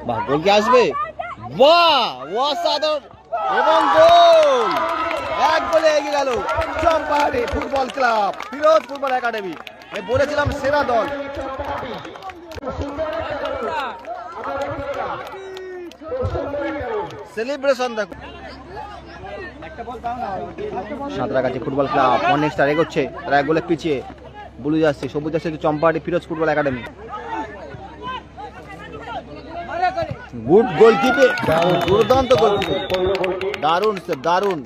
বাহ, গোল কি আসবে? বাহ, অসাধারণ এবং গোল! এক গোলে এগিয়ে গেল Champahati football club, Firoz football academy. বলেছিলাম সেরা দল। সেলিব্রেশন দেখো। Santragachi football club morning star এগোচ্ছে, তারা এক গোলে পিছিয়ে। ব্লু জার্সি, সবুজ jersey Champahati Firoz football academy. Good গোলকিপিং, দুর্দান্ত গোলকিপিং, দারুণ সেভ, দারুণ।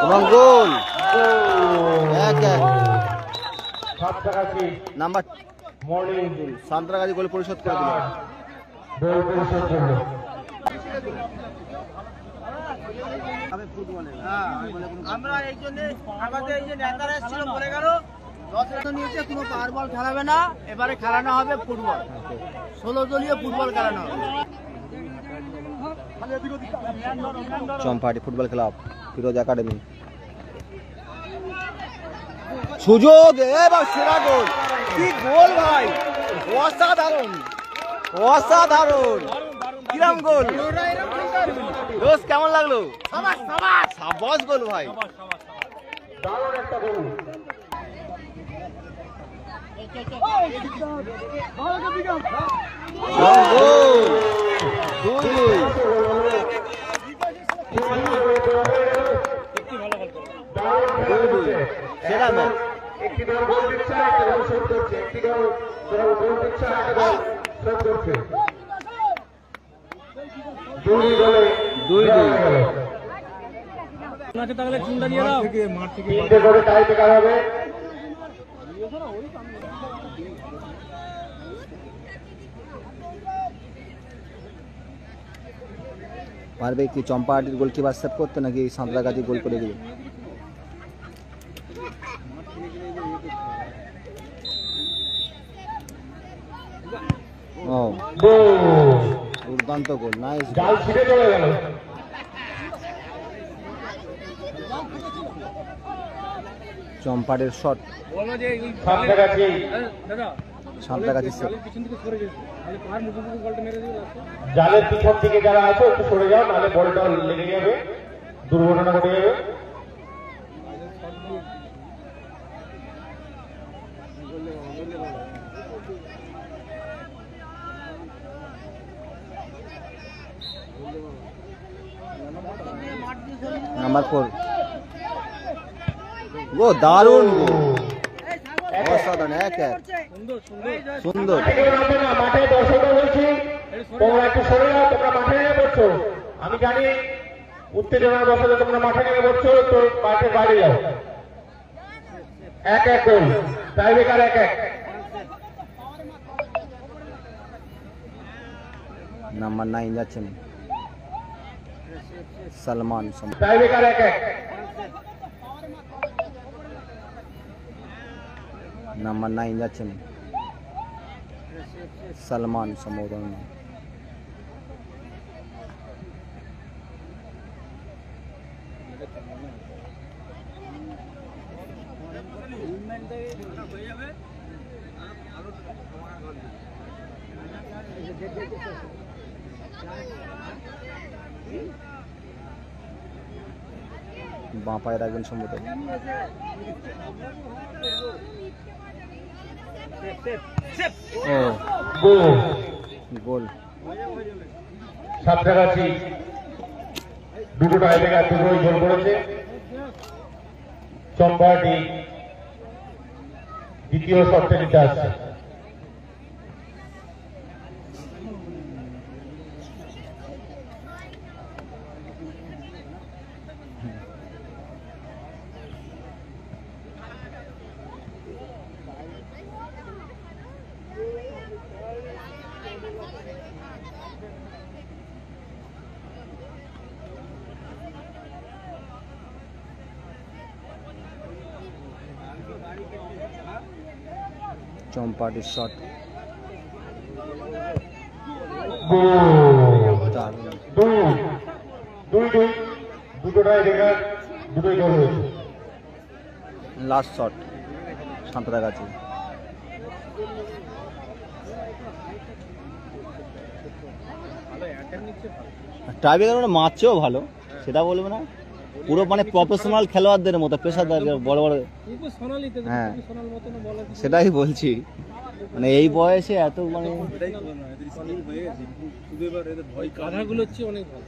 এবং গোল, নাম্বার সাঁতরাগাছি গোল পরিশোধ করে দিল। আমরা এই জন্য আমাদের এই যে নেতারা এসেছিল বলে গেল 10 রান নিয়েছে, কোনো পাওয়ার বল খেলাবে না, এবারে খেলানো হবে ফুটবল, 16 দলীয় ফুটবল খেলানো হবে। Champahati football club Firoz academy, সুযোগ, এবার সেরা গোল। কি গোল ভাই, অসাধারণ অসাধারণ, কিরম গোল রোজ, কেমন লাগলো? সাবাস গোল ভাই। সেরা ম্যাচ। একটি দল গোল দিচ্ছে, একটা দল শোধ করছে, একটি দল গোল দিচ্ছে, একটা দল শোধ করছে। দুই দলে দুই তিনটে করে টাই ব্রেকার হবে। পারবে কি চম্পাহাটির গোলকিপার সেভ করতে, নাকি সাঁতরাগাছি গোল করে দিবে? ও, দুর্দান্ত গোল, নাইস। জাল ছিটে চলে গেল। চম্পাহাটির শট, সাঁতরাগাছি সেভ। জালের পিছন থেকে যারা আছে একটু সরে যাও, নাহলে বলটা লেগে যাবে, দুর্ঘটনা ঘটে যাবে। নাম্বার 4, ও দারুণ গোল, অসাধারণ, এক এক, সুন্দর। মাঠে দর্শক বলছি, তোমরা একটু সরে যাও, তোমরা মাঠে নেমে পড়ছো। আমি জানি উত্তেজনার বসে তোমরা মাঠে নেমে পড়ছো, তো মাঠে বাইরে যাও। এক এক গোল, টাই ব্রেকার এক এক। নাম্বার 9 যাচ্ছেন সালমান, টাই ব্রেকার এক এক। নাম্বার 9 যাচ্ছেন সালমান সম্বোধন। বাঁ পায়ে রাখবেন সম্ভবত। গোল, সাঁতরাগাছি দুটো টাই ব্রেকার, দুটোই গোল করেছে। চম্পাহাটি দ্বিতীয় শর্তে নিতে আসছে। চম্পাহাটির শট, দুটোটাই রেখার দুটোই গোল হয়েছে। Last shot Santragachi. টাইব্রেকার মারছেও ভালো, সেটা বলবো না, পুরো মানে প্রফেশনাল খেলোয়াড়দের মতো, পেশাদার বড় বড়। হ্যাঁ সেটাই বলছি, মানে এই বয়সে এত মানে গাধাগুলো হচ্ছে অনেক ভালো।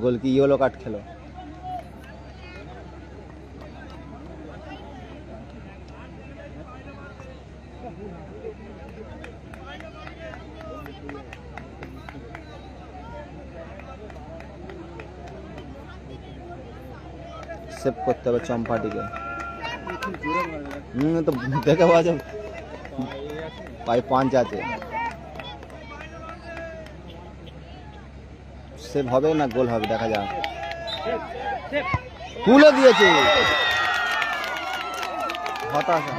গোল কি ইয়েলো কার্ড খেলো। সেভ করতে হবে চম্পাটিকে। তো দেখে পাওয়া যাবে পাই পাঁচ আছে। সেভ হবে না গোল হবে দেখা যাক। তুলে দিয়েছে, হতাশা।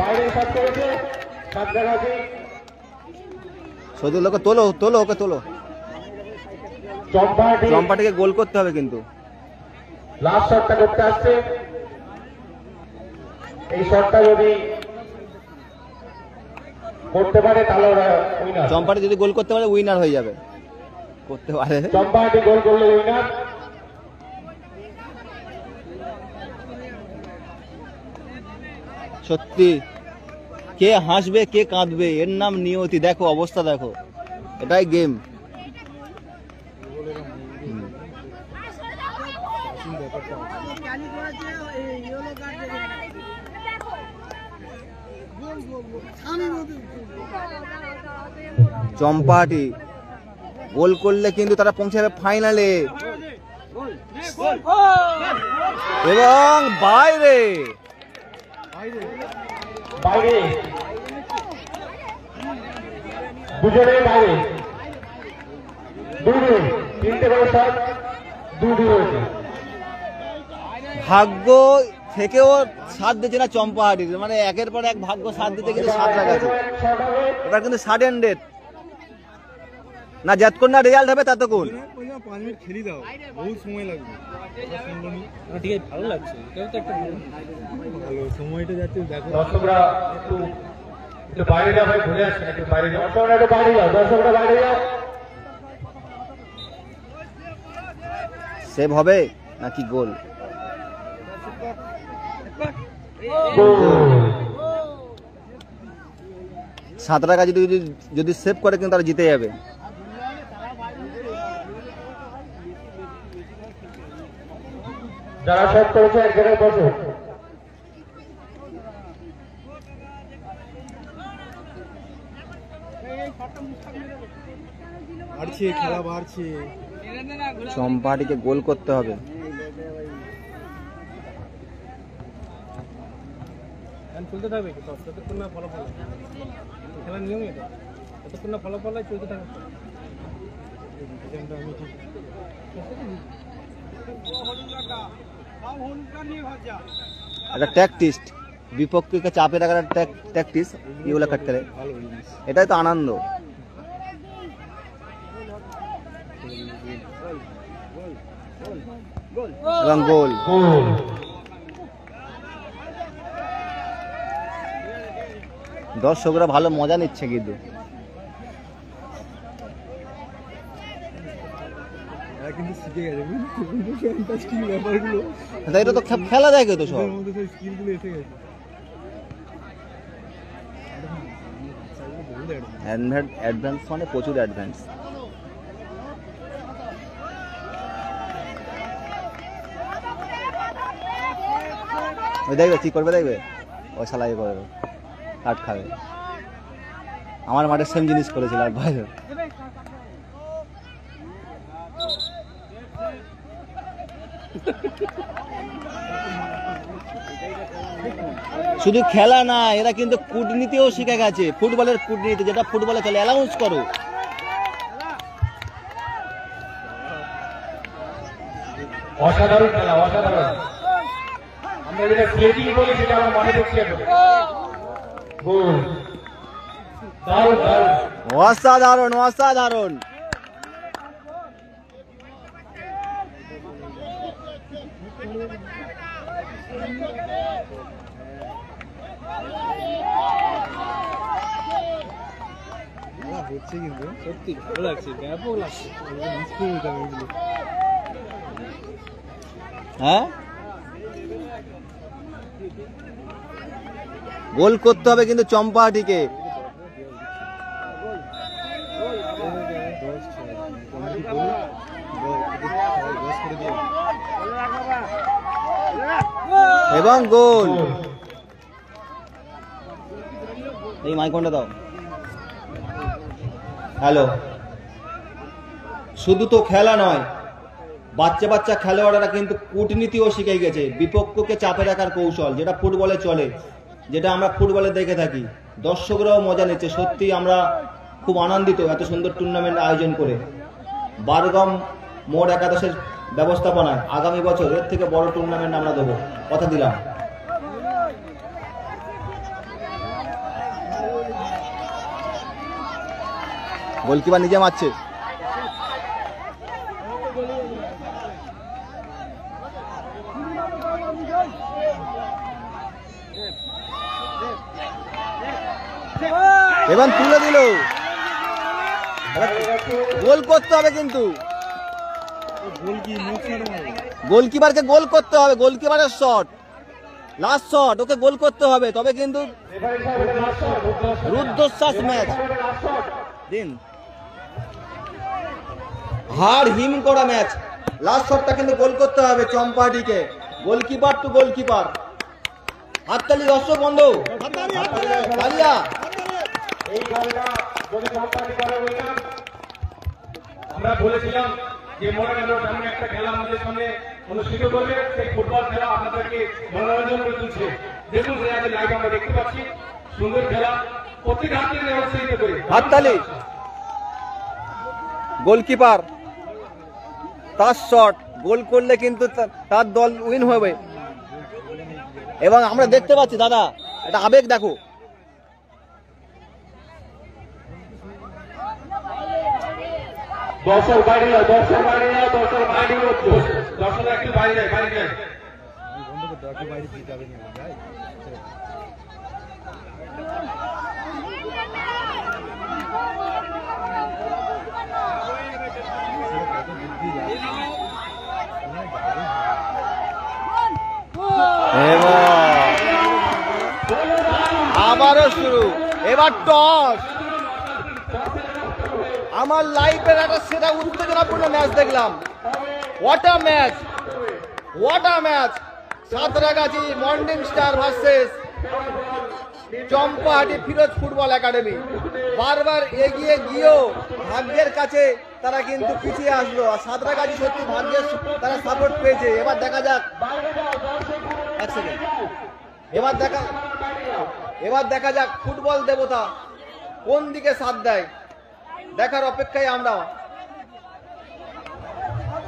সদুল ওকে তোলো তোলো, ওকে তোলো। চম্পাটিকে গোল করতে হবে কিন্তু। লাস্ট শটটা করতে আসছে, এই শটটা যদি করতে পারে তাহলে ওরা উইনার। চম্পাটি যদি গোল করতে পারে উইনার হয়ে যাবে, করতে পারে। চম্পাটি গোল করলে উইনার। সত্যি কে হাসবে কে কাঁদবে এর নাম নিয়তি। দেখো অবস্থা দেখো, এটাই গেম। চম্পাহাটি গোল করলে কিন্তু তারা পৌঁছাবে ফাইনালে, এবং বাইরে বাইরে দুজনে বাইরে। 2-2, 3টে করে শট, 2-2 হয়েছে। ভাগ্য থেকেও সাথ দিচ্ছে না চম্পাহাটির, মানে একের পর এক ভাগ্য সাথ দিতে কিন্তু সাথ লাগাচ্ছে। এবার কিন্তু সাডেন ডেথ না, যতক্ষণ না রেজাল্ট হবে ততক্ষণ। 5 মিনিট খেলি দাও, বহুত সময় লাগবে। ঠিক আছে, ভালো লাগছে, ভালো সময়টা যাচ্ছে। দেখো দর্শকরা একটু বাইরে যাও ভাই, ঘুরে আসছেন, একটু বাইরে যাও। দর্শকরা একটু বাইরে যাও, দর্শকরা বাইরে যাও। সেভ হবে নাকি গোল? সাঁতরাগা যদি সেভ করে কিন্তু তারা জিতে যাবে। যারা শট করেছে এক জায়গায় বসো। বাড়ছে খেলা, বাড়ছে। চম্পাহাটিকে গোল করতে হবে। চলতে থাকবে যতক্ষণ না ফলাফল, খেলার নিয়ম এটা, যতক্ষণ না ফলাফল হয় চলতে থাকবে। একটা ট্যাকটিস্ট, বিপক্ষকে চাপে রাখার ট্যাকটিস এগুলো কাট করে, এটাই তো আনন্দ। এবং গোল। দর্শকরা ভালো মজা নিচ্ছে কিন্তু। কিন্তু শিখে গেছে ব্যাপারগুলো, এটা তো খেলা দেখে তো সব স্কিলগুলো এসে গেছে। অ্যাডভান্স মানে প্রচুর অ্যাডভান্স। ওই দেখবে ঠিক করবে, দেখবে ওই সালাই করবে, কাট খাবে। আমার মাঠে সেম জিনিস করেছিল আর বাইরে। শুধু খেলা না, এরা কিন্তু কূটনীতিও শিখে গেছে, ফুটবলের কূটনীতি, যেটা ফুটবলে চলে। অ্যালাউন্স করো। অসাধারণ খেলা, অসাধারণ। আমরা যেটা স্লেটিং বলি সেটা আমরা মাঠে দেখছি এখন। গোল, দারুণ দারুণ। অসাধারণ অসাধারণ। হচ্ছে কিন্তু সত্যি ভালো লাগছে, ব্যাপক লাগছে। হ্যাঁ, গোল করতে হবে কিন্তু চম্পাহাটিকে। এবং গোল। এই মাইকনটা দাও। হ্যালো, শুধু তো খেলা নয়, বাচ্চা বাচ্চা খেলোয়াড়রা কিন্তু কূটনীতিও শিখে গেছে, বিপক্ষকে চাপে রাখার কৌশল, যেটা ফুটবলে চলে, যেটা আমরা ফুটবলে দেখে থাকি। দর্শকরাও মজা নিচ্ছে। সত্যি আমরা খুব আনন্দিত এত সুন্দর টুর্নামেন্ট আয়োজন করে। বারগাম মোড় একাদশের ব্যবস্থাপনায় আগামী বছর এর থেকে বড় টুর্নামেন্ট আমরা দেবো, কথা দিলাম। গোলকিপার নিজে মারছে। এবার তুলে দিল। গোল করতে হবে কিন্তু, গোলকিপারকে গোল করতে হবে। গোলকিপারের শট, লাস্ট শট, ওকে গোল করতে হবে, তবে কিন্তু রুদ্ধশ্বাস ম্যাচ দিন, হাড় হিম করা ম্যাচ। লাস্ট শটটা কিন্তু গোল করতে হবে চম্পাহাটিকে। Goalkeeper two goalkeeper. হাততালি দর্শক বন্ধু, তালিয়া। এই খেলাটা যদি চম্পাহাটি করে বললাম, আমরা বলেছিলাম যে মনে গেল তেমন একটা খেলা আমাদের সামনে অনুষ্ঠিত করবে, সেই ফুটবল খেলা আপনাদেরকে মনোরঞ্জন করে তুলছে। দেখুন লাইভ আমরা দেখতে পাচ্ছি, সুন্দর খেলা, প্রত্যেক হাতে ব্যবস্থিত করে হাততালি। গোলকিপার তার শট, গোল করলে কিন্তু তার দল উইন হবে। এবং আমরা দেখতে পাচ্ছি দাদা, এটা আবেগ দেখো। দর্শক বাইরে যাও, দর্শক বাইরে যাও, দর্শক বাইরে দর্শক একটু বাইরে যায়, বাইরে যায়। বাইরে যাবে না ভাই। আবারও শুরু। এবার টস। আমার লাইফের একটা সেরা উত্তেজনাপূর্ণ ম্যাচ দেখলাম। What a match, what a match. Santragachi morning star versus Champahati Firoz football academy. বারবার এগিয়ে গিয়েও ভাগ্যের কাছে তারা কিন্তু পিছিয়ে আসলো। আর সাঁতরাগাছি সত্যি ভাগ্যের তারা সাপোর্ট পেয়েছে। এবার দেখা যাক, এক সেকেন্ড, এবার দেখা যাক ফুটবল দেবতা কোন দিকে সাথ দেয়, দেখার অপেক্ষায় আমরা।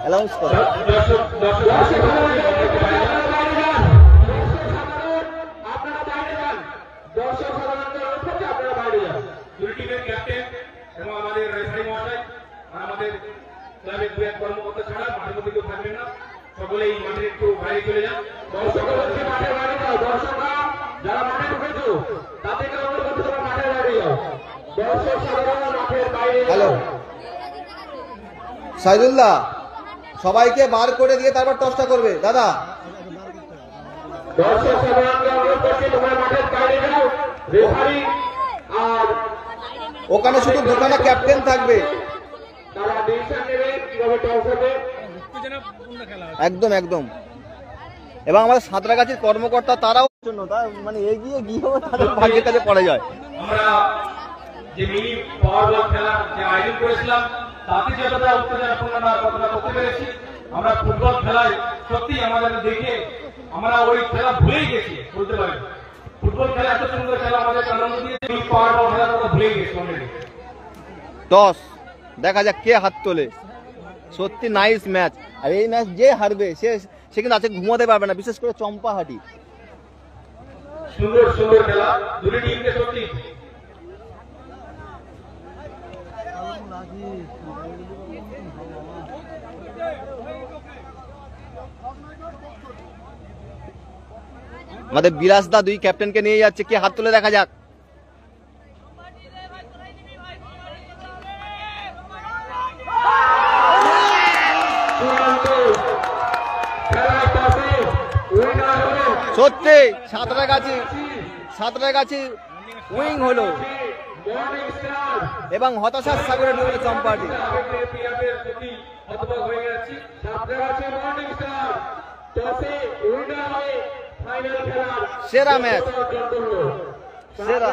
অ্যানাউন্স করো। কর্মকর্তা ছাড়া মাঠের মধ্যে কেউ থাকবেন না, সকলেই মাঠে একটু বাইরে চলে যান। দর্শকরা মাঠের বাইরে যাও, দর্শকরা যারা মাঠে ঢুকেছো তাদেরকে অনুরোধ করতে তোমরা মাঠের বাইরে যাও। দর্শক সাধারণ মাঠের বাইরে। হ্যালো সাইদুল্লাহ, সবাইকে বার করে দিয়ে তারপর টসটা করবে দাদা। দর্শক সাধারণকে অনুরোধ করছি তোমরা মাঠের বাইরে যাও। রেফারি আর ওখানে শুধু দুখানা ক্যাপ্টেন থাকবে। তারা ডিসিশন নেবে কিভাবে টস হবে। একদম একদম। এবং আমাদের সাঁতরাগাছির কর্মকর্তা তারাও মানে এগিয়ে গিয়েও তাদের ভাগ্যের কাছে পড়ে যায়। আমরা যে মিনি পাওয়ার বল খেলা যে আয়োজন করেছিলাম তাতে যতটা উত্তেজনাপূর্ণ না কতটা করতে পেরেছি। আমরা ফুটবল খেলায় সত্যি আমাদের দেখে আমরা ওই খেলা ভুলেই গেছি বলতে পারি। ফুটবল খেলা এত সুন্দর খেলা, আমাদের আনন্দ দিয়ে পাওয়ার বল খেলা আমরা ভুলেই গেছি অলরেডি। টস, দেখা যাক কে হাত তোলে। সত্যি নাইস ম্যাচ। আর এই ম্যাচ যে হারবে সে কিন্তু আজকে ঘুমাতে পারবে না, বিশেষ করে চম্পাহাটি। সুন্দর সুন্দর খেলা দুটি টিমকে সত্যি আমাদের বিলাস দা দুই ক্যাপ্টেনকে নিয়ে যাচ্ছে, কি হাত তুলে দেখা যাক। সত্যি সাঁতরাগাছি উইং হলো এবং হতাশার সাগরে ডুবল চম্পাটি। সেরা ম্যাচ, সেরা।